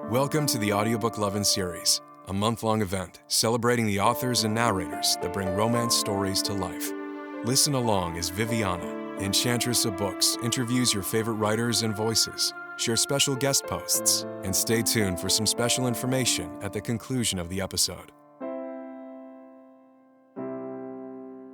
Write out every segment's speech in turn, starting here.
Welcome to the Audiobook Lovin Series, a month-long event celebrating the authors and narrators that bring romance stories to life. Listen along as Viviana, Enchantress of Books, interviews your favorite writers and voices, share special guest posts, and stay tuned for some special information at the conclusion of the episode.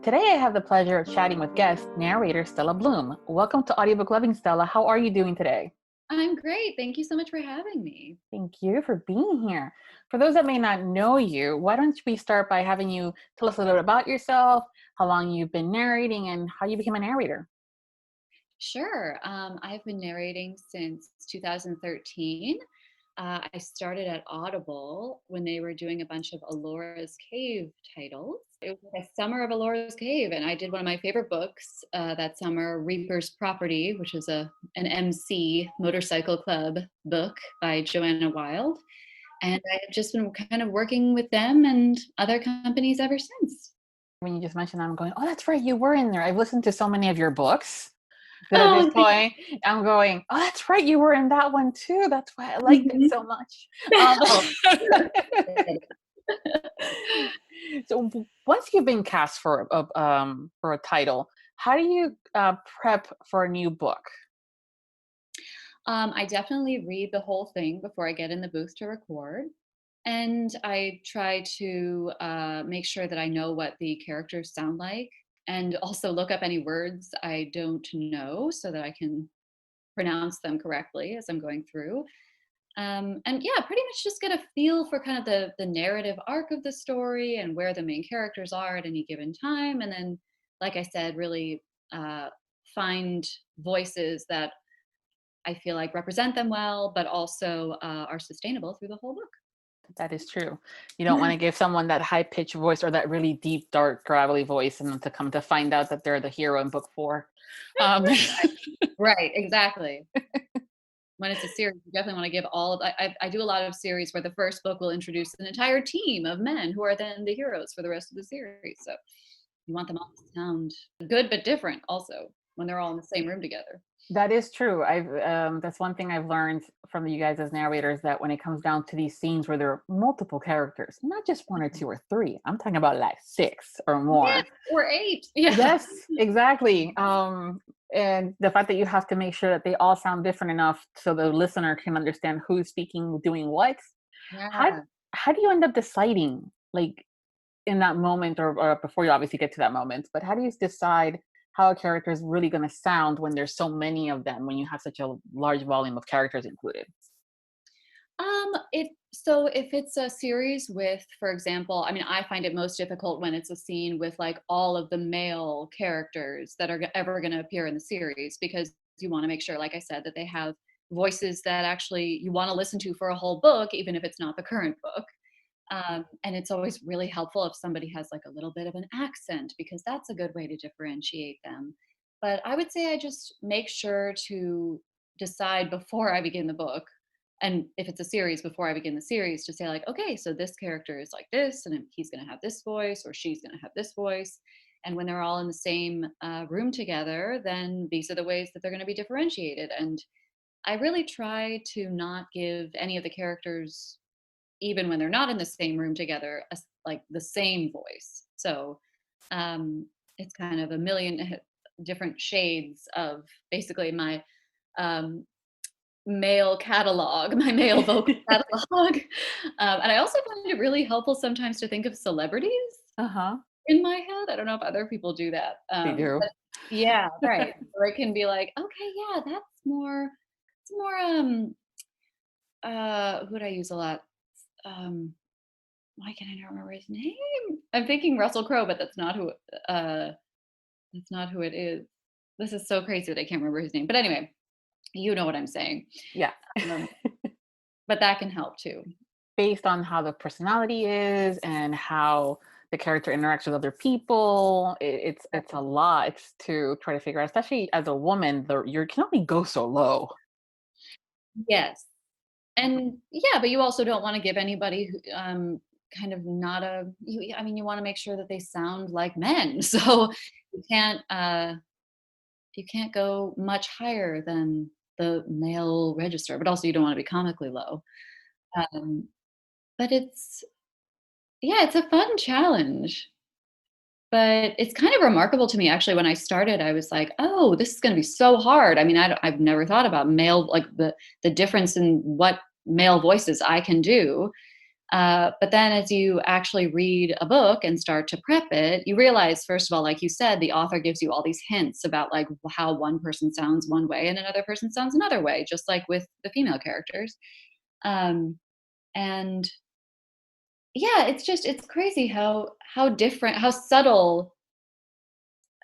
Today I have the pleasure of chatting with guest narrator Stella Bloom. Welcome to Audiobook Lovin, Stella. How are you doing today? I'm great. Thank you so much for having me. Thank you for being here. For those that may not know you, why don't we start by having you tell us a little bit about yourself, how long you've been narrating, and how you became a narrator? Sure. I've been narrating since 2013. I started at Audible when they were doing a bunch of Alora's Cave titles. It was like a summer of Alora's Cave, and I did one of my favorite books that summer, Reaper's Property, which is an MC motorcycle club book by Joanna Wild. And I've just been kind of working with them and other companies ever since. When you just mentioned that, I'm going, oh, that's right, you were in there. I've listened to so many of your books that at Oh, this point, I'm going, oh, that's right, you were in that one too. That's why I liked it so much. So once you've been cast for a title, how do you prep for a new book? I definitely read the whole thing before I get in the booth to record. And I try to make sure that I know what the characters sound like and also look up any words I don't know so that I can pronounce them correctly as I'm going through. And yeah, pretty much just get a feel for kind of the narrative arc of the story and where the main characters are at any given time. And then, like I said, really find voices that I feel like represent them well, but also are sustainable through the whole book. That is true. You don't want to give someone that high pitched voice or that really deep, dark, gravelly voice and then to come to find out that they're the hero in book 4. Right, exactly. When it's a series, you definitely want to give all of. I do a lot of series where the first book will introduce an entire team of men who are then the heroes for the rest of the series. So you want them all to sound good but different also when they're all in the same room together. That is true. That's one thing I've learned from you guys as narrators, that when it comes down to these scenes where there are multiple characters, not just 1 or 2 or 3, I'm talking about like 6 or more. Yeah, or 8. Yeah. Yes, exactly. And the fact that you have to make sure that they all sound different enough so the listener can understand who's speaking, doing what. How Yeah. how do you end up deciding, like, in that moment, or before you obviously get to that moment, but how do you decide how a character is really going to sound when there's so many of them, when you have such a large volume of characters included? If it's a series with, for example, I mean, I find it most difficult when it's a scene with like all of the male characters that are ever going to appear in the series, because you want to make sure, like I said, that they have voices that actually you want to listen to for a whole book, even if it's not the current book. And it's always really helpful if somebody has like a little bit of an accent, because that's a good way to differentiate them. But I would say I just make sure to decide before I begin the book, and if it's a series, before I begin the series, to say like, okay, so this character is like this, and he's going to have this voice, or she's going to have this voice. And when they're all in the same room together, then these are the ways that they're going to be differentiated. And I really try to not give any of the characters, even when they're not in the same room together, like the same voice. So it's kind of a million different shades of basically my um, male catalog, my male vocal catalog. And I also find it really helpful sometimes to think of celebrities Uh-huh. in my head. I don't know if other people do that. They do. But yeah, right. Or it can be like, okay, yeah, it's more, who do I use a lot? Um, why can I not remember his name? I'm thinking Russell Crowe, but that's not who it is. This is so crazy that I can't remember his name. But anyway, you know what I'm saying. Yeah. Um, but that can help too. Based on how the personality is and how the character interacts with other people, it's a lot to try to figure out, especially as a woman. You can only go so low. Yes. And yeah, but you also don't want to give anybody kind of not a you, I mean, you want to make sure that they sound like men. So you can't uh you can't go much higher than the male register, but also you don't want to be comically low. Um, but it's a fun challenge. But it's kind of remarkable to me actually when I started, I was like, "Oh, this is gonna be so hard." I mean, I've never thought about male like the difference in what male voices I can do. But then as you actually read a book and start to prep it, you realize, first of all, like you said, the author gives you all these hints about like how one person sounds one way and another person sounds another way, just like with the female characters. Um, and yeah, it's crazy how different, how subtle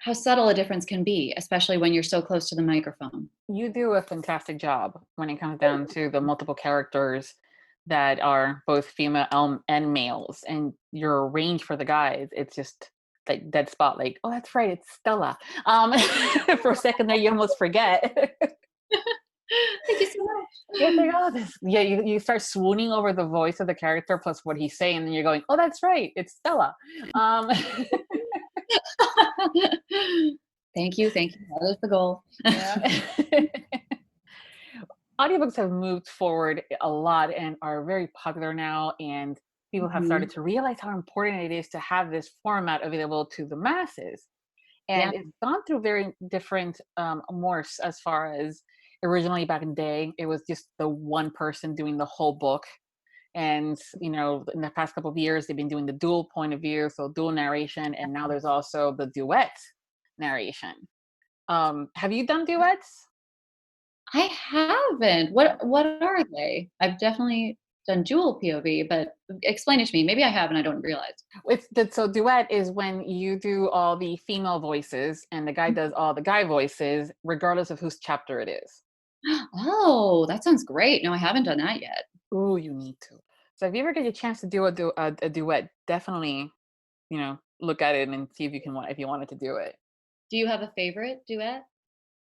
a difference can be, especially when you're so close to the microphone. You do a fantastic job when it comes down to the multiple characters that are both female and males, and your range for the guys. It's just like dead spot. Like, oh, that's right, it's Stella. For a second there, you almost forget. Thank you so much. Yes, like, oh, this. Yeah, you start swooning over the voice of the character plus what he's saying, and then you're going, oh, that's right, it's Stella. Thank you, thank you. That is the goal. Yeah. Audiobooks have moved forward a lot and are very popular now, and people have Mhm. started to realize how important it is to have this format available to the masses. Yeah. And it's gone through very different morphs. As far as originally back in the day, it was just the one person doing the whole book, and in the past couple of years they've been doing the dual point of view, so dual narration, and now there's also the duet narration. Have you done duets? I haven't. What are they? I've definitely done dual POV, but explain it to me. Maybe I have and I don't realize. So duet is when you do all the female voices and the guy does all the guy voices, regardless of whose chapter it is. Oh, that sounds great. No, I haven't done that yet. Ooh, you need to. So if you ever get a chance to do a duet, definitely look at it and see if you wanted to do it. Do you have a favorite duet?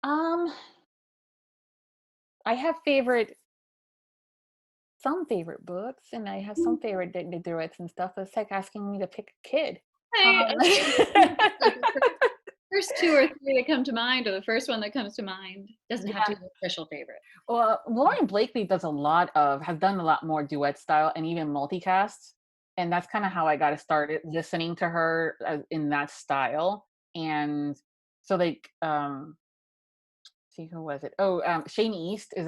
Um, I have some favorite books, and I have some favorite the duets and stuff. It's like asking me to pick a kid. Hey, Um, okay. Like the first two or three that come to mind, or the first one that comes to mind. Doesn't have to be a special favorite. Well, Lauren Blakely has done a lot more duet style and even multicasts. And that's kind of how I got started listening to her in that style. And so see, who was it? Oh, Shane East is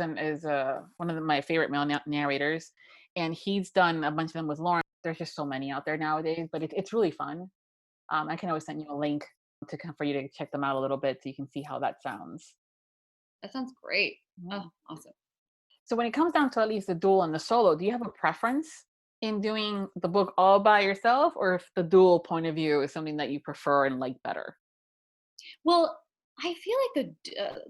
one of my favorite male narrators. And he's done a bunch of them with Lauren. There's just so many out there nowadays, but it's really fun. I can always send you a link for you to check them out a little bit so you can see how that sounds. That sounds great. Yeah. Oh, awesome. So when it comes down to at least the dual and the solo, do you have a preference in doing the book all by yourself, or if the dual point of view is something that you prefer and like better? Well, I feel like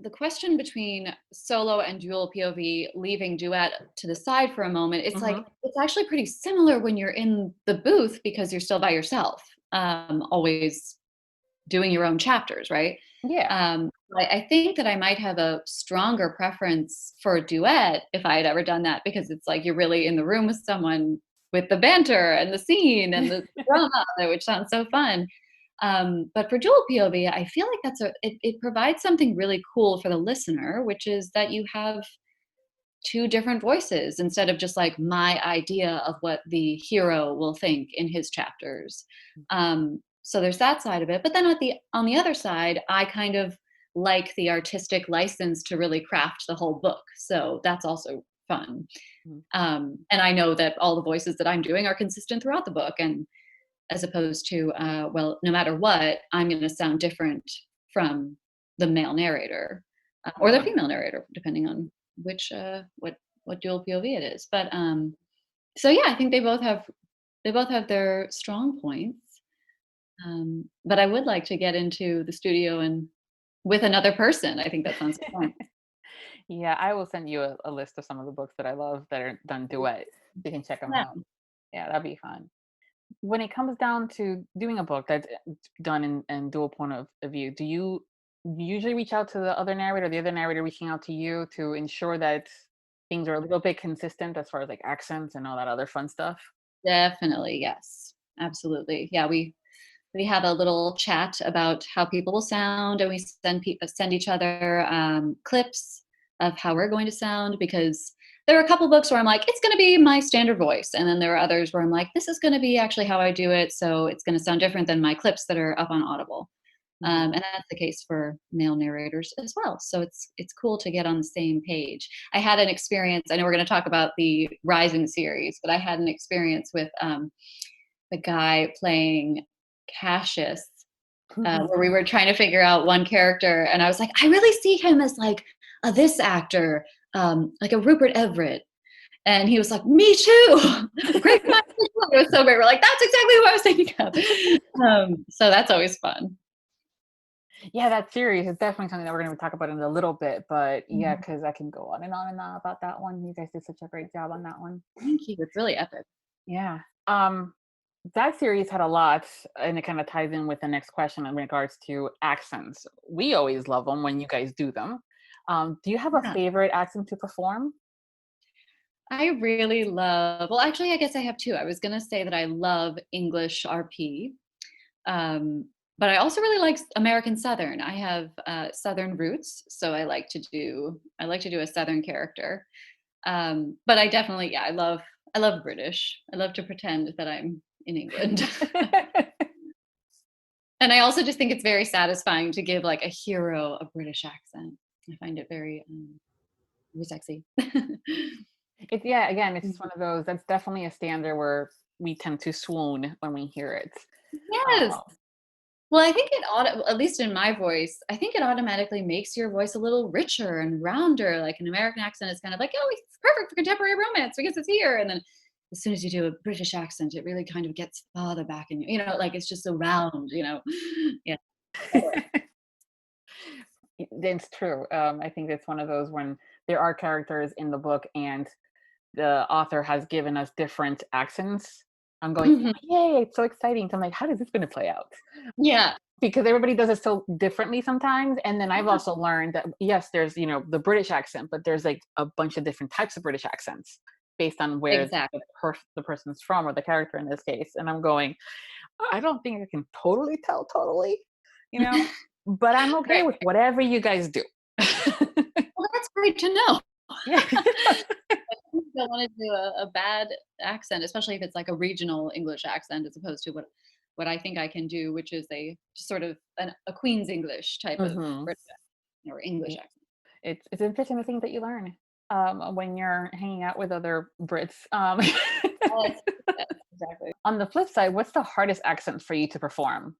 the question between solo and dual POV, leaving duet to the side for a moment, it's like Hmm. it's actually pretty similar when you're in the booth because you're still by yourself, always doing your own chapters, right? Yeah. I think that I might have a stronger preference for a duet if I had ever done that because it's like you're really in the room with someone with the banter and the scene and the drama, which sounds so fun. But for dual POV, I feel like it provides something really cool for the listener, which is that you have two different voices instead of just like my idea of what the hero will think in his chapters. So there's that side of it. But then on the other side, I kind of like the artistic license to really craft the whole book. So that's also fun. Mhm. And I know that all the voices that I'm doing are consistent throughout the book. And as opposed to, well, no matter what, I'm going to sound different from the male narrator or the female narrator, depending on which what dual POV it is. But so yeah, I think they both have their strong points. But I would like to get into the studio and with another person. I think that sounds fun. Yeah, I will send you a list of some of the books that I love that are done duet. You can check them Yeah. out. Yeah, that'd be fun. When it comes down to doing a book that's done in dual point of view, do you usually reach out to the other narrator reaching out to you to ensure that things are a little bit consistent as far as like accents and all that other fun stuff? Definitely, yes. Absolutely. Yeah, we have a little chat about how people will sound, and we send each other clips of how we're going to sound because there are a couple books where I'm like, it's going to be my standard voice. And then there are others where I'm like, this is going to be actually how I do it. So it's going to sound different than my clips that are up on Audible. And that's the case for male narrators as well. So it's cool to get on the same page. I had an experience. I know we're going to talk about the Rising series, but I had an experience with the guy playing Cassius, where we were trying to figure out one character, and I was like, I really see him as like this actor, like a Rupert Everett. And he was like, me too. Great mind. It was so great. We're like, that's exactly what I was thinking of. So that's always fun. Yeah, that series is definitely something that we're going to talk about in a little bit. But yeah, because I can go on and on and on about that one. You guys did such a great job on that one. Thank you. It's really epic. Yeah. That series had a lot, and it kind of ties in with the next question in regards to accents. We always love them when you guys do them. Do you have a favorite accent to perform? I really love, well, actually, I guess I have two. I was going to say that I love English RP, but I also really like American Southern. I have Southern roots, so I like to do a Southern character. But I definitely, I love British. I love to pretend that I'm in England. And I also just think it's very satisfying to give like a hero a British accent. I find it very sexy. Again, it's just one of those, that's definitely a standard where we tend to swoon when we hear it. Yes. Well, I think at least in my voice, I think it automatically makes your voice a little richer and rounder. Like an American accent is kind of like, oh, it's perfect for contemporary romance because it's here. And then as soon as you do a British accent, it really kind of gets farther back in you, like it's just so round, Yeah. It's true. I think it's one of those when there are characters in the book and the author has given us different accents. I'm going, yay, it's so exciting. So I'm like, how is this going to play out? Yeah. Because everybody does it so differently sometimes. And then I've also learned that, yes, there's, the British accent, but there's like a bunch of different types of British accents based on where the person's from, or the character in this case. And I'm going, I don't think I can totally tell, but I'm okay with whatever you guys do. Well, that's great to know. Yeah. I don't want to do a bad accent, especially if it's like a regional English accent, as opposed to what I think I can do, which is a sort of a Queen's English type of British or English accent. It's interesting the things that you learn when you're hanging out with other Brits. Yes, exactly. On the flip side, what's the hardest accent for you to perform?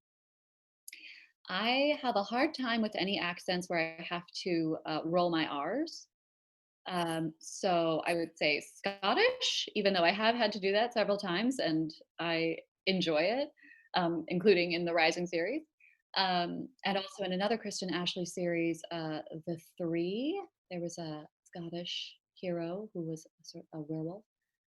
I have a hard time with any accents where I have to roll my R's. So I would say Scottish, even though I have had to do that several times and I enjoy it, including in the Rising series. And also in another Kristen Ashley series, The Three, there was a Scottish hero who was a werewolf,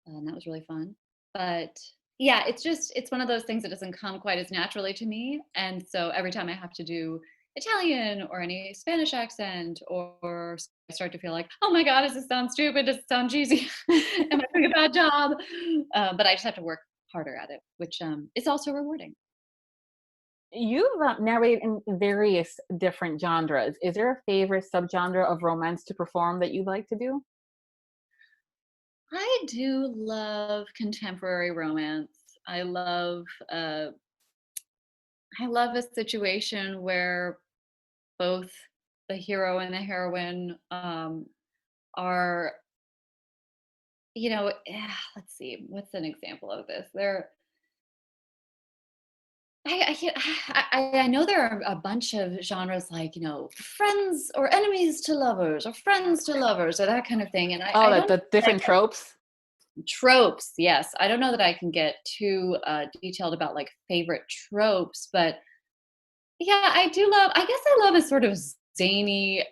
and that was really fun. But yeah, it's one of those things that doesn't come quite as naturally to me. And so every time I have to do Italian or any Spanish accent, or I start to feel like, oh my God, does this sound stupid? Does it sound cheesy? Am I doing a bad job? But I just have to work harder at it, which is also rewarding. You've narrated in various different genres. Is there a favorite subgenre of romance to perform that you like to do? I do love contemporary romance. I love a situation where both the hero and the heroine are, let's see, what's an example of this? I know there are a bunch of genres like, friends or enemies to lovers or friends to lovers or that kind of thing. And I don't the different tropes? Tropes, yes. I don't know that I can get too detailed about like favorite tropes, but yeah, I guess I love a sort of zany,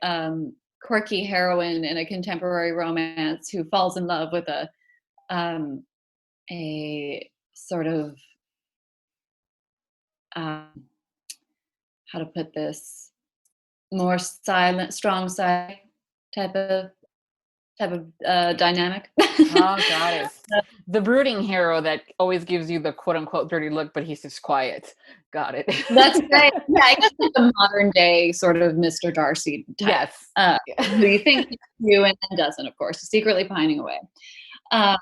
quirky heroine in a contemporary romance who falls in love with um, a sort of, um, how to put this, more silent, strong side type of type of dynamic. Oh, got it. The brooding hero that always gives you the quote unquote dirty look, but he's just quiet. Got it. That's right. Yeah, I guess like the modern day sort of Mr. Darcy type. Yes. Who you think is you and then doesn't, of course, secretly pining away. Uh,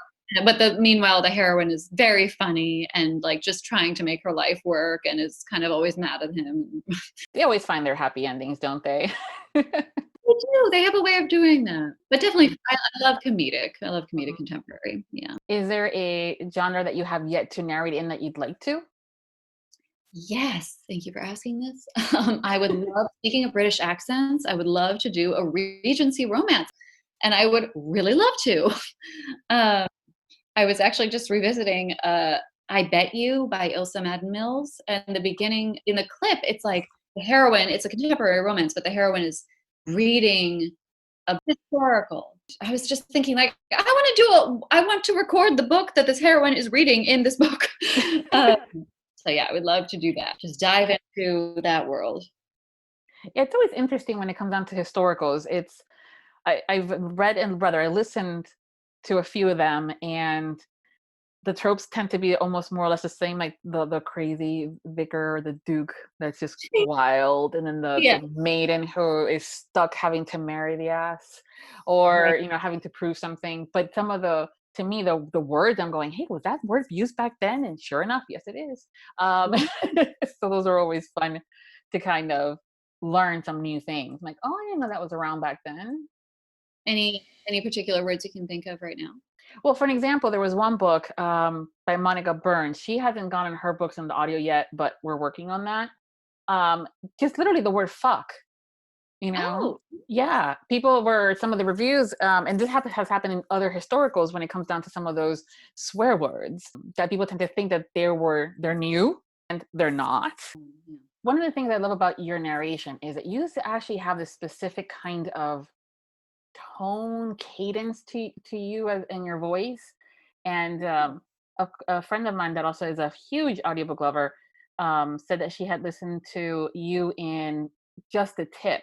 but meanwhile, the heroine is very funny and like just trying to make her life work and is kind of always mad at him. They always find their happy endings, don't they? They do. They have a way of doing that. But definitely, I love comedic. I love comedic contemporary. Yeah. Is there a genre that you have yet to narrate in that you'd like to? Yes. Thank you for asking this. I would love, speaking of British accents, I would love to do a Regency romance. And I would really love to. I was actually just revisiting I Bet You by Ilsa Madden Mills. And the beginning, in the clip, it's like the heroine, it's a contemporary romance, but the heroine is reading a historical. I was just thinking, like, I want to record the book that this heroine is reading in this book. So yeah, I would love to do that. Just dive into that world. It's always interesting when it comes down to historicals. I've read and rather I listened to a few of them, and the tropes tend to be almost more or less the same, like the crazy vicar, the duke that's just wild, and then the maiden who is stuck having to marry the ass, or having to prove something. But some of to me, the words, I'm going, hey, was that word used back then? And sure enough, yes, it is. So those are always fun to kind of learn some new things. I'm like, oh, I didn't know that was around back then. Any particular words you can think of right now? Well, for an example, there was one book by Monica Burns. She hasn't gotten her books in the audio yet, but we're working on that. Just literally the word fuck. Yeah, people were, some of the reviews, and this has happened in other historicals when it comes down to some of those swear words, that people tend to think that they're new, and they're not. Mm-hmm. One of the things I love about your narration is that you actually have this specific kind of tone, cadence to you in your voice. And a friend of mine that also is a huge audiobook lover said that she had listened to you in Just the Tip.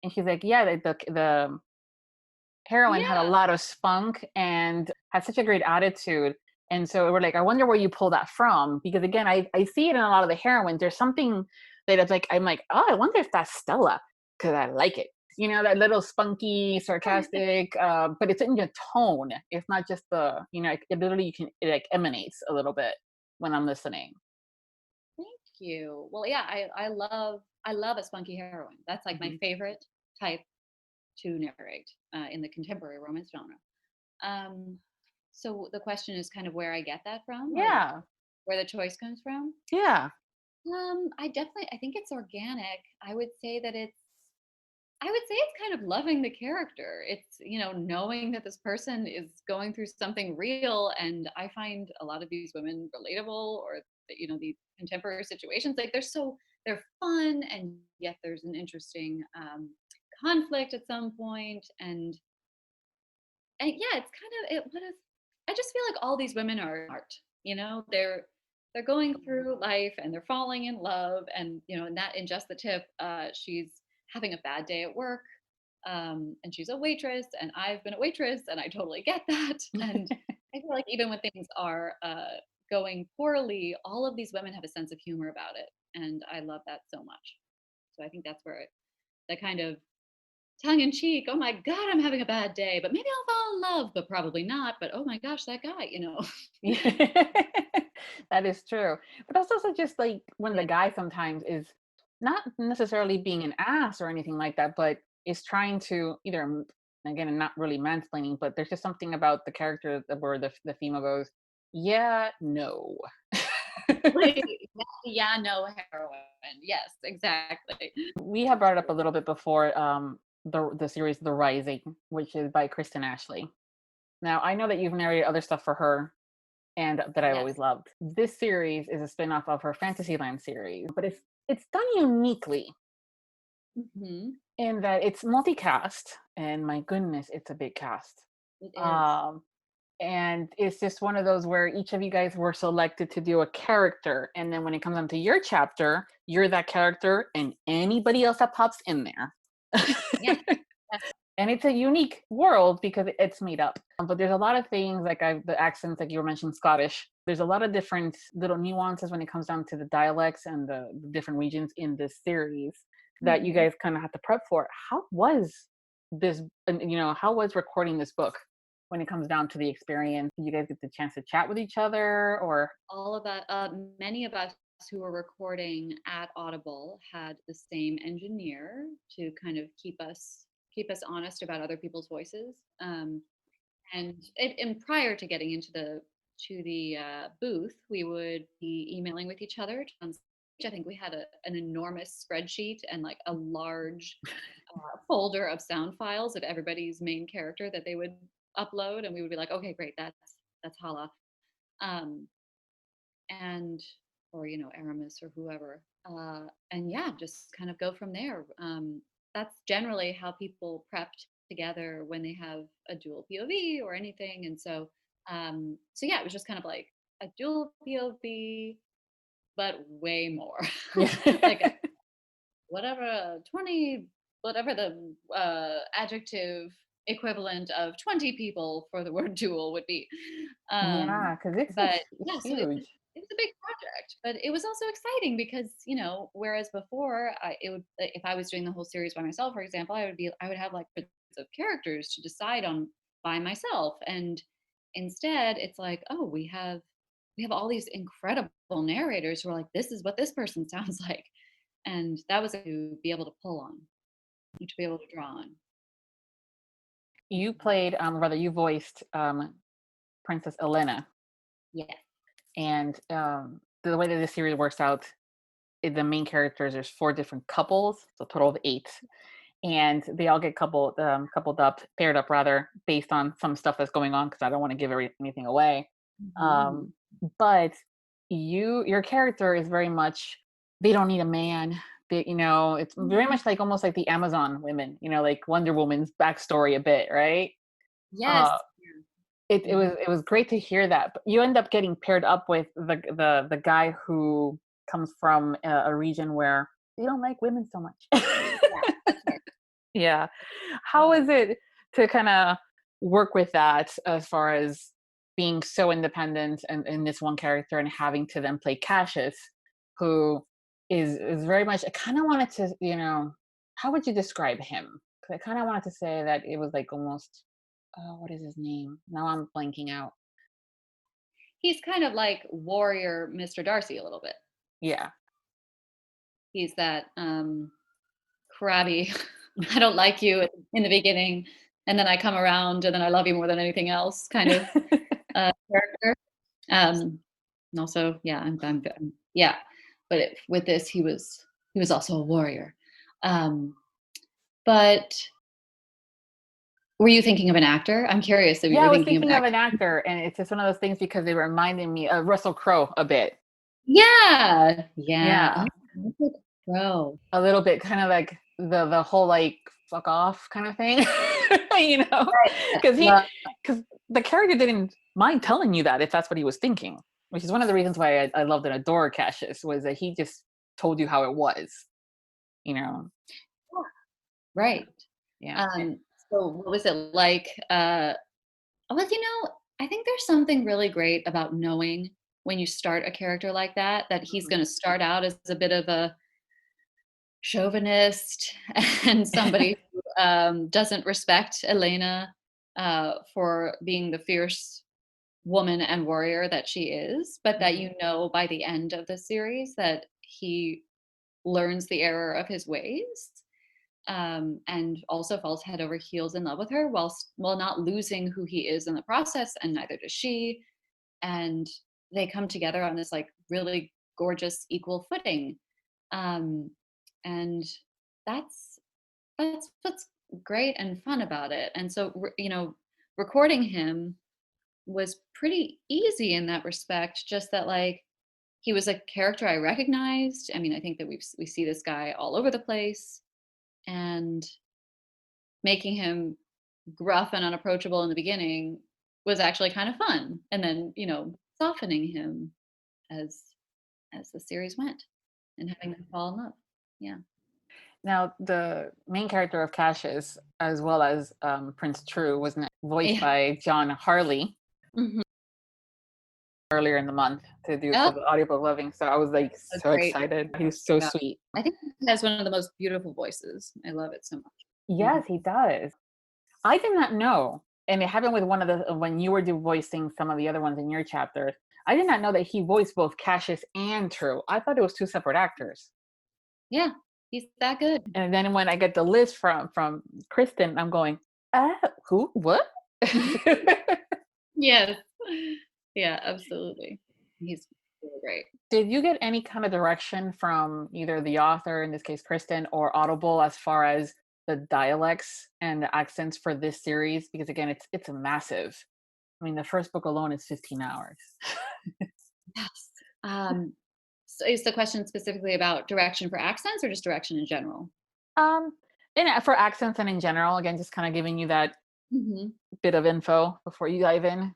And she's like, yeah, the heroine had a lot of spunk and had such a great attitude. And so we're like, I wonder where you pull that from. Because again, I see it in a lot of the heroines. There's something that it's like, I'm like, oh, I wonder if that's Stella, because I like it. That little spunky, sarcastic, but it's in your tone. It's not just it literally it like emanates a little bit when I'm listening. Thank you. Well, yeah, I love a spunky heroine. That's like my favorite type to narrate in the contemporary romance genre. So the question is kind of where I get that from. Yeah. Where the choice comes from. Yeah. I think it's organic. I would say it's kind of loving the character. It's, knowing that this person is going through something real. And I find a lot of these women relatable, or, these contemporary situations, like they're fun, and yet there's an interesting conflict at some point. And yeah, it's kind of, I just feel like all these women are art, they're going through life and they're falling in love. And, in Just the Tip, she's having a bad day at work, and she's a waitress, and I've been a waitress, and I totally get that. And I feel like even when things are going poorly, all of these women have a sense of humor about it, and I love that so much. So I think that's where that kind of tongue-in-cheek, oh my god, I'm having a bad day, but maybe I'll fall in love, but probably not. But oh my gosh, that guy, That is true. But that's also just like when the guy sometimes is not necessarily being an ass or anything like that, but is trying to either, again, not really mansplaining, but there's just something about the character where the female goes, yeah, no. Yeah, no, heroine. Yes, exactly. We have brought it up a little bit before, the series The Rising, which is by Kristen Ashley. Now, I know that you've narrated other stuff for her, and that I've always loved. This series is a spin-off of her Fantasyland series, but it's done uniquely in that it's multicast, and my goodness, it's a big cast. It is. And it's just one of those where each of you guys were selected to do a character, and then when it comes onto your chapter, you're that character, and anybody else that pops in there. Yeah. and it's a unique world because it's made up. But there's a lot of things like the accents, like you were mentioning, Scottish. There's a lot of different little nuances when it comes down to the dialects and the different regions in this series that you Mhm. guys kind of have to prep for. How was this? How was recording this book when it comes down to the experience? Did you guys get the chance to chat with each other, or? All of that, many of us who were recording at Audible had the same engineer to kind of keep us honest about other people's voices. And prior to getting into the booth, we would be emailing with each other on stage. I think we had an enormous spreadsheet and like a large folder of sound files of everybody's main character that they would upload, and we would be like, okay, great, that's Hala. Um, and or Aramis or whoever, and yeah, just kind of go from there. That's generally how people prepped together when they have a dual POV or anything. And so yeah, it was just kind of like a dual POV but way more. Like Yeah. whatever 20 whatever the adjective equivalent of 20 people for the word dual would be. Yeah, because But it's yeah, so huge. it was a big project, but it was also exciting because whereas before if I was doing the whole series by myself, for example, I would have like bits of characters to decide on by myself, and instead it's like, oh, we have all these incredible narrators who are like, this is what this person sounds like, and that was to be able to pull on, to be able to draw on. You played, rather, you voiced Princess Elena, Yeah. and the way that this series works out, the main characters, there's four different couples, so a total of eight, and they all get paired up rather, based on some stuff that's going on. Because I don't want to give anything away. Mhm. Um, but your character is very much, they don't need a man. It's very Mhm. much like almost like the Amazon women, like Wonder Woman's backstory a bit, right? Yes. Uh, Yeah. it was great to hear that. But you end up getting paired up with the guy who comes from a region where they don't like women so much. Yeah, that's right. Yeah. How Uh, is it to kind of work with that, as far as being so independent and in this one character, and having to then play Cassius, who is very much, I kind of wanted to, how would you describe him? 'Cause I kind of wanted to say that it was like almost, what is his name? Now I'm blanking out. he's kind of like warrior Mr. Darcy a little bit. Yeah. He's that crabby, I don't like you in the beginning, and then I come around, and then I love you more than anything else kind of character. And also, yeah, yeah. But with this, he was also a warrior. Um, but were you thinking of an actor? I'm curious if you Yeah, I were was thinking of an thinking of actor. an actor, and it's just one of those things because they reminded me of Russell Crowe a bit. Yeah, yeah. Yeah. Oh, Russell Crowe. A little bit, kind of like the whole, like, fuck off kind of thing. you know Right. because Love. because the character didn't mind telling you that if that's what he was thinking, which is one of the reasons why I loved and adore Cassius, was that he just told you how it was. you know Right. yeah. Um, so what was it like? Well, I think there's something really great about knowing when you start a character like that he's Mhm. going to start out as a bit of a chauvinist and somebody who doesn't respect Elena for being the fierce woman and warrior that she is, but that Mhm. by the end of the series that he learns the error of his ways, and also falls head over heels in love with her while not losing who he is in the process, and neither does she. And they come together on this like really gorgeous equal footing, um, and that's that's what's great and fun about it. And so recording him was pretty easy in that respect. Just that like he was a character I recognized. I mean, I think that we see this guy all over the place, and making him gruff and unapproachable in the beginning was actually kind of fun. And then, softening him as the series went and having them fall in love. Yeah. Now, the main character of Cassius, as well as Prince True, was voiced Yeah. by John Harley Mhm. earlier in the month to do Oh, for the Audiobook Loving. So I was like that's so great. excited. He was so Yeah. sweet. I think he has one of the most beautiful voices. I love it so much. Mhm. Yes, he does. I did not know, and it happened with one of the when you were voicing some of the other ones in your chapters. I did not know that he voiced both Cassius and True. I thought it was two separate actors. Yeah, he's that good. And then when I get the list from Kristen, I'm going, who? What? Yes. Yeah, absolutely. He's really great. Did you get any kind of direction from either the author, in this case Kristen, or Audible as far as the dialects and the accents for this series? Because again, it's a massive. I mean, the first book alone is 15 hours. Yes. So is the question specifically about direction for accents or just direction in general? Um, and for accents and in general, again, just kind of giving you that Mhm. bit of info before you dive in.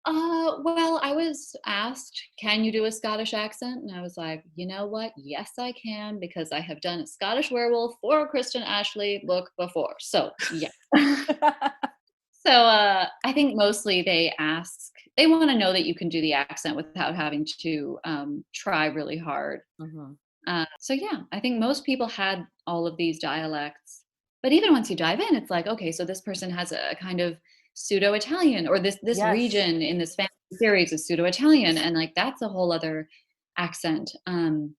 Well, I was asked, "Can you do a Scottish accent?" And I was like, "You know what? Yes, I can because I have done a Scottish werewolf for a Kristen Ashley book before." So, yeah. So, I think mostly they wanna know that you can do the accent without having to, try really hard. Mhm. So yeah, I think most people had all of these dialects. But even once you dive in, it's like, okay, so this person has a kind of pseudo-Italian, or this Yes. region in this fantasy series is pseudo-Italian, and like that's a whole other accent. So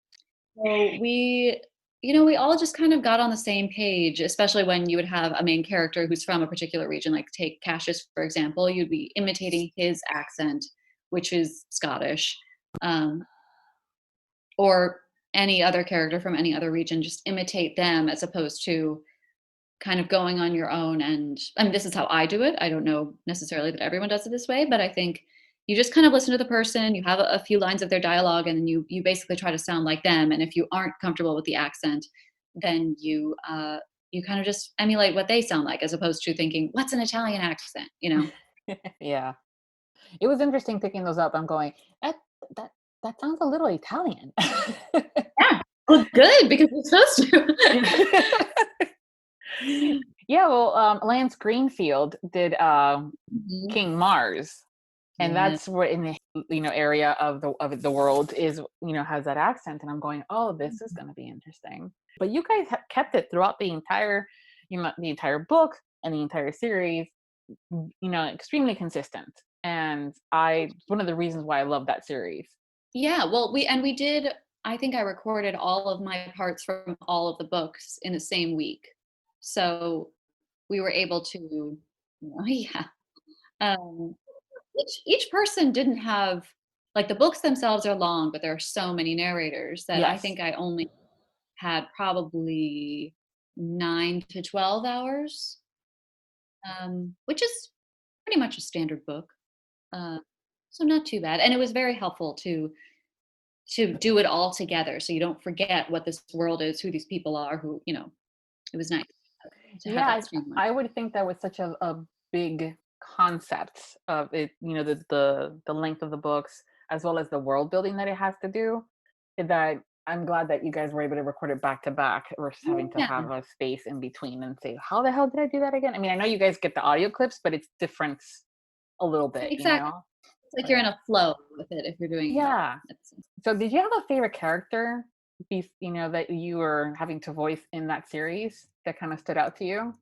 we all just kind of got on the same page, especially when you would have a main character who's from a particular region. Like take Cassius, for example, you'd be imitating his accent, which is Scottish. Um, or any other character from any other region, just imitate them as opposed to kind of going on your own. And I mean, this is how I do it. I don't know necessarily that everyone does it this way, but I think you just kind of listen to the person, you have a few lines of their dialogue, and then you basically try to sound like them. And if you aren't comfortable with the accent, then you kind of just emulate what they sound like as opposed to thinking, what's an Italian accent, you know? Yeah. It was interesting picking those up. I'm going, that that that sounds a little Italian. Yeah. Well, good because you're supposed to. Yeah, well, Lance Greenfield did Mhm. King Mars, and Yeah. that's where in the area of the world is has that accent, and I'm going, oh, this is going to be interesting. But you guys have kept it throughout the entire the entire book and the entire series, extremely consistent, and I one of the reasons why I love that series. Yeah, well, we did. I think I recorded all of my parts from all of the books in the same week. So, we were able to yeah. Um, each person didn't have like, the books themselves are long, but there are so many narrators that I Yes. think I only had probably 9 to 12 hours, which is pretty much a standard book. Uh, so not too bad, and it was very helpful to do it all together so you don't forget what this world is, who these people are, it was nice to have Yeah, that streamlined. I would think that was such a big concept of it, the length of the books as well as the world building that it has to do, that I'm glad that you guys were able to record it back to back versus having to Yeah, have a space in between and say, how the hell did I do that again? I mean, I know you guys get the audio clips, but it's different a little bit, exactly. It's like But you're in yeah. a flow with it if you're doing it all Yeah. at the same. So did you have a favorite character that you were having to voice in that series that kind of stood out to you?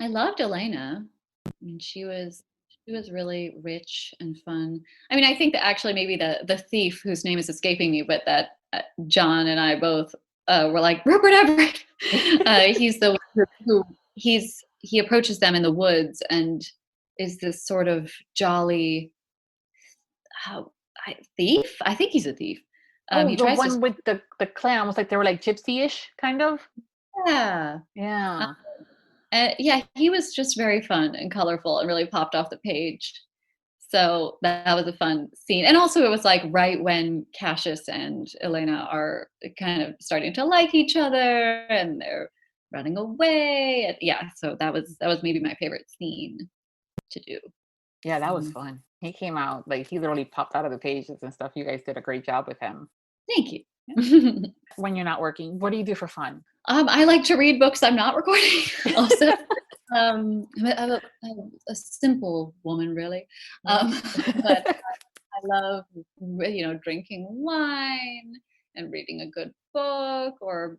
I loved Elena. I mean, she was really rich and fun. I mean, I think that actually maybe the thief whose name is escaping me, but that John and I both were like Rupert Everett. He's the one he approaches them in the woods and is this sort of jolly thief. I think he's a thief. Oh, He the tries to one with the clan, almost like they were like gypsy-ish, kind of? yeah. Yeah. Yeah, he was just very fun and colorful and really popped off the page. So that was a fun scene. And also it was like right when Cassius and Elena are kind of starting to like each other and they're running away. And yeah, so that was maybe my favorite scene to do. Yeah, that was Mhm. fun. He came out, like, he literally popped out of the pages and stuff. You guys did a great job with him. Thank you. When you're not working, what do you do for fun? I like to read books I'm not recording. Also, I'm a simple woman, really. Mm. But I love, drinking wine and reading a good book or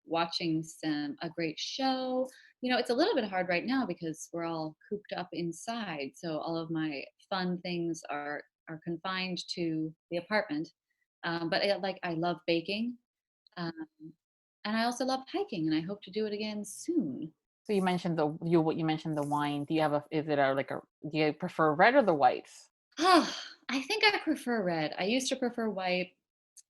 watching a great show. It's a little bit hard right now because we're all cooped up inside, so all of my fun things are confined to the apartment. But I love baking, um, and I also love hiking, and I hope to do it again soon. So you mentioned what you mentioned the wine. Do you have is it do you prefer red or the whites? Oh, I think I prefer red. I used to prefer white,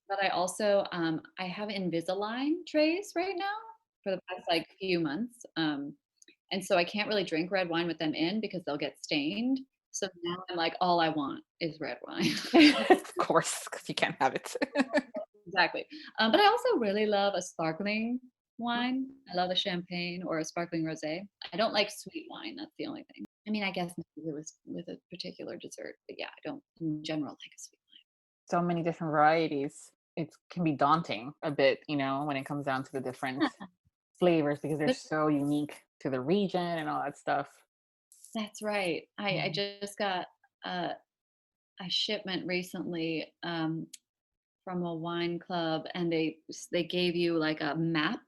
but I also I have Invisalign trays right now for the past like few months. And so I can't really drink red wine with them in because they'll get stained. So now I'm like, all I want is red wine. Of course, because you can't have it. Exactly. But I also really love a sparkling wine. I love a champagne or a sparkling rosé. I don't like sweet wine. That's the only thing. I mean, I guess maybe it was with a particular dessert, but yeah, I don't in general like a sweet So many different varieties. It can be daunting a bit, when it comes down to the different wine. flavors because they're But so unique to the region and all that stuff. that's right. I Mm. just got a, a shipment recently from a wine club, and they gave you like a map,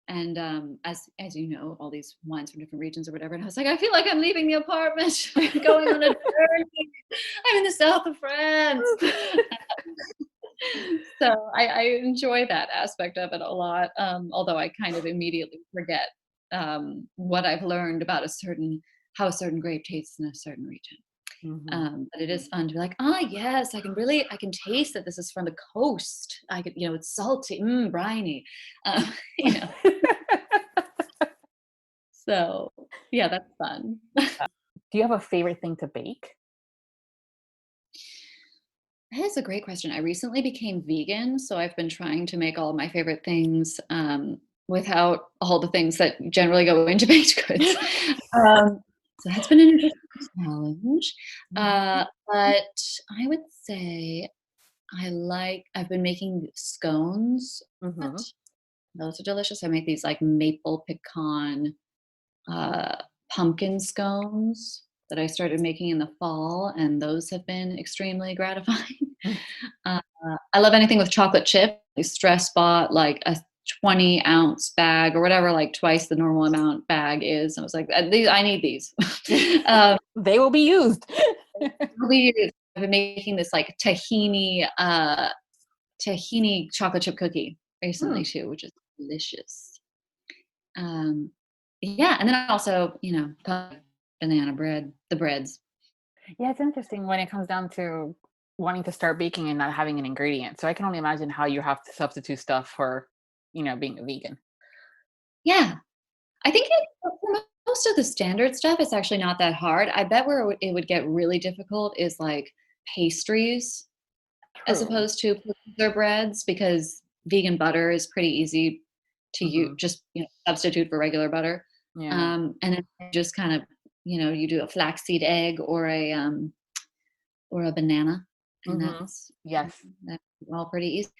and as you know, all these wines from different regions or whatever. And I was like, I feel like I'm leaving the apartment, going on a journey. I'm in the south of France. So I enjoy that aspect of it a lot. Although I kind of immediately forget what I've learned about how a certain grape tastes in a certain region. Mhm. But it is fun to be like, yes, I can taste that this is from the coast. I could, it's salty, briny, you know. So yeah, that's fun. Do you have a favorite thing to bake? That is a great question. I recently became vegan, so I've been trying to make all of my favorite things without all the things that generally go into baked goods. Um, so that's been an interesting challenge. Mhm. But I would say I've been making scones. Mhm. Those are delicious. I make these like maple pecan uh, pumpkin scones that I started making in the fall, and those have been extremely gratifying. Uh, I love anything with chocolate chip. I stress bought like a 20-ounce bag or whatever, like twice the normal amount bag is. I was like, I need these. um, They will be used. I've been making this like tahini chocolate chip cookie recently Mm. too, which is delicious. Um, yeah, and then also, banana bread, the breads. Yeah, it's interesting when it comes down to wanting to start baking and not having an ingredient. So I can only imagine how you have to substitute stuff for, being a vegan. Yeah, I think for most of the standard stuff, it's actually not that hard. I bet where it would get really difficult is like pastries as True. opposed to their breads, because vegan butter is pretty easy to use, Mhm. just substitute for regular butter. Yeah. And then just kind of you do a flaxseed egg or a banana, and Mhm. Yes. that's all pretty easy.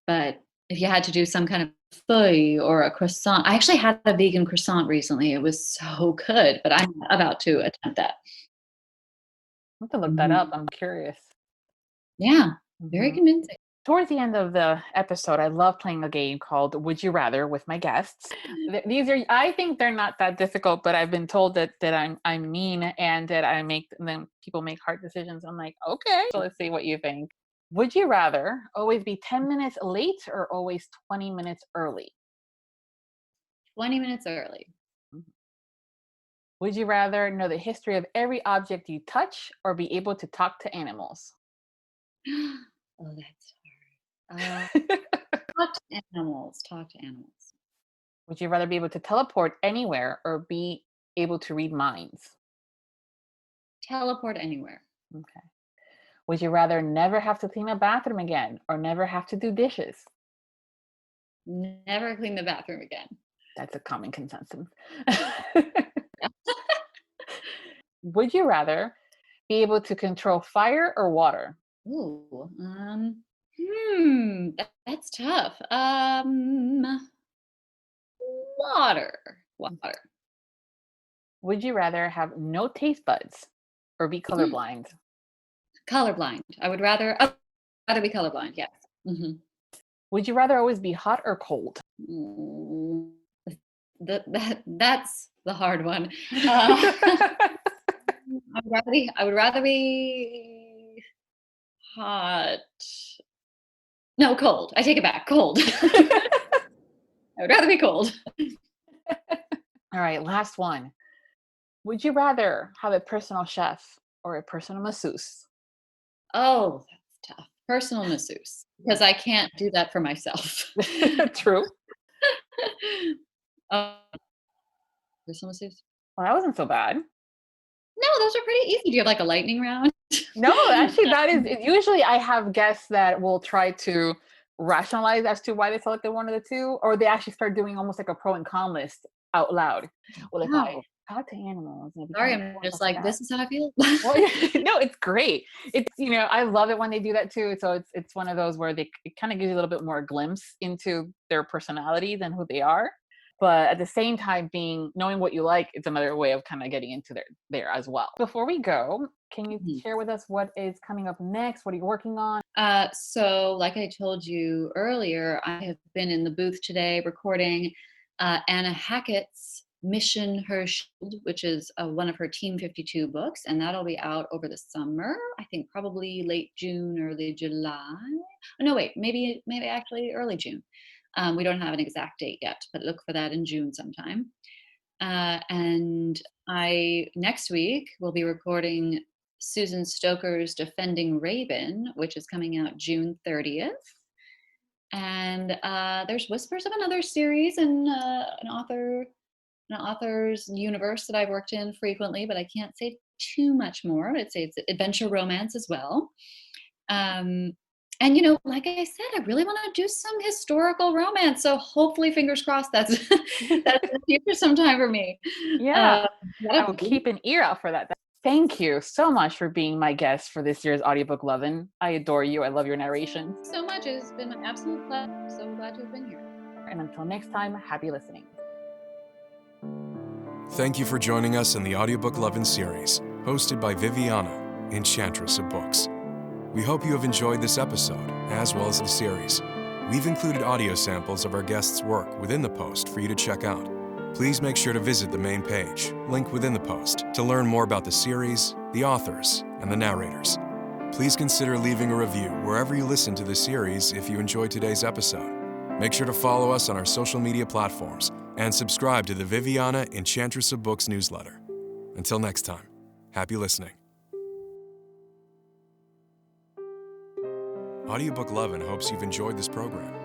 But if you had to do some kind of feuille or a croissant, I actually had a vegan croissant recently. It was so good, but I'm about to attempt that. I have to look that up. Mhm. I'm curious. Yeah, very Mhm. convincing. Towards the end of the episode, I love playing a game called Would You Rather with my guests. These are, I think they're not that difficult, but I've been told that I'm mean and that then people make hard decisions. I'm like, okay, so let's see what you think. Would you rather always be 10 minutes late or always 20 minutes early? 20 minutes early. Mhm. Would you rather know the history of every object you touch or be able to talk to animals? Oh, that's talk to animals. Talk to animals. Would you rather be able to teleport anywhere or be able to read minds? Teleport anywhere. Okay. Would you rather never have to clean a bathroom again or never have to do dishes? Never clean the bathroom again. That's a common consensus. Would you rather be able to control fire or water? Ooh. That's tough. Water. Would you rather have no taste buds or be Mm, colorblind? Colorblind. I would rather be colorblind. Yes. hmm Would you rather always be hot or cold? Mm, that's the hard one. Uh, I would rather be hot. No, cold. I take it back. Cold. I would rather be cold. All right, last one. Would you rather have a personal chef or a personal masseuse? Oh, that's tough. Personal masseuse, because I can't do that for myself. True. Uh, Personal masseuse. Well, that wasn't so bad. No, those are pretty easy. Do you have like a lightning round? No, actually, that is usually I have guests that will try to rationalize as to why they selected one of the two, or they actually start doing almost like a pro and con list out loud. Well, if I Wow. talk to animals and I become Sorry, a I'm force just like like, that. this is how I feel. Well, no, it's great. It's I love it when they do that too. So it's one of those where it kind of gives you a little bit more glimpse into their personality than who they are. But at the same time, knowing what you like, it's another way of kind of getting into there as well. Before we go, can you Mhm. share with us what is coming up next? What are you working on? So, like I told you earlier, I have been in the booth today recording Anna Hackett's Mission Her Shield, which is one of her Team 52 books, and that'll be out over the summer. I think probably late June, early July. No, wait, maybe actually early June. We don't have an exact date yet, but look for that in June sometime. And I next week will be recording Susan Stoker's Defending Raven, which is coming out June 30th. And there's whispers of another series and an author's universe that I've worked in frequently, but I can't say too much more. I'd say it's adventure romance as well. Um, and like I said, I really want to do some historical romance. So hopefully, fingers crossed, that's that's in the future sometime for me. Yeah, Uh, I that'll will be keep an ear out for that. Thank you so much for being my guest for this year's Audiobook Lovin'. I adore you. I love your narrations. so much. It's been my absolute pleasure. So glad to have been here. And until next time, happy listening. Thank you for joining us in the Audiobook Lovin Series, hosted by Viviana, Enchantress of Books. We hope you have enjoyed this episode, as well as the series. We've included audio samples of our guests' work within the post for you to check out. Please make sure to visit the main page, link within the post, to learn more about the series, the authors, and the narrators. Please consider leaving a review wherever you listen to the series if you enjoyed today's episode. Make sure to follow us on our social media platforms and subscribe to the Viviana Enchantress of Books newsletter. Until next time, happy listening. Audiobook Lovin' hopes you've enjoyed this program.